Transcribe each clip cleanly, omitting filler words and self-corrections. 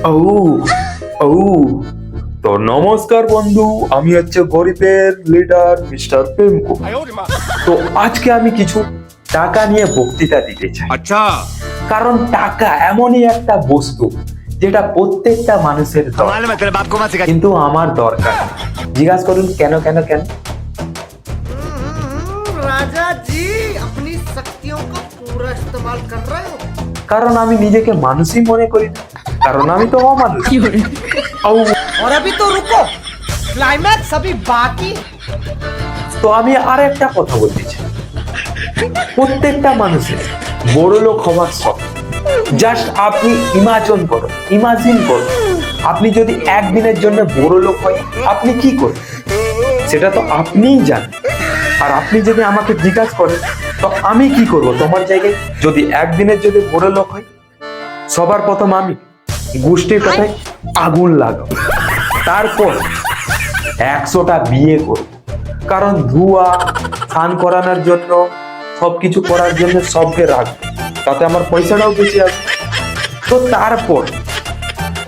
ও ও তো নমস্কার বন্ধু, আমি হচ্ছে গরিবের লিডার মিস্টার প্রেমকু। তো আজকে আমি কিছু টাকা নিয়ে বক্তৃতা দিতে চাই। अच्छा কারণ টাকা এমনই একটা বস্তু যেটা প্রত্যেকটা মানুষের দরকার, मालूम है तेरे बाप को मत सिखा। কিন্তু আমার দরকার নেই। জিজ্ঞাসা করুন কেন কেন কেন? राजा जी अपनी शक्तियों का पूरा इस्तेमाल कर रहे हो। কারণ আমি নিজেকে মানুষই মনে করি না, কারণ আমি তো অমানুষ। ও, और अभी तो रुको, क्लाइमैक्स अभी बाकी है। তো আমি আর একটা কথা বলতে চাই, প্রত্যেকটা মানুষের বড় লোক হওয়ার শখ। জাস্ট আপনি ইমাজিন করুন, আপনি যদি একদিনের জন্য বড় লোক হয়, আপনি কি করবেন সেটা তো আপনিই জানেন। আর আপনি যদি আমাকে জিজ্ঞাসা করেন তো আমি কি করব তোমার জায়গায়, যদি একদিনের যদি বড় লোক হয়, সবার প্রথম আমি গোষ্ঠীর কথায় আগুন লাগাবো, তারপর 100টা বিয়ে করব। কারণ ধোয়া স্নান করানোর জন্য, সবকিছু করার জন্য সবকে রাখবো, তাতে আমার পয়সাটাও বেঁচে আসবে। তো তারপর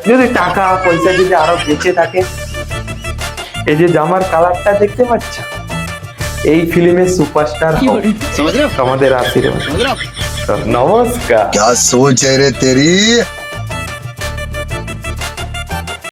যদি টাকা পয়সা যদি আরো বেঁচে থাকে, এই যে জামার কালারটা দেখতে পাচ্ছ, এই ফিল্মের সুপারস্টার समझ रहे हो তোমাদের আশীর্বাদ। समझ रहे हो তো নমস্কার। क्या सोच है रे तेरी।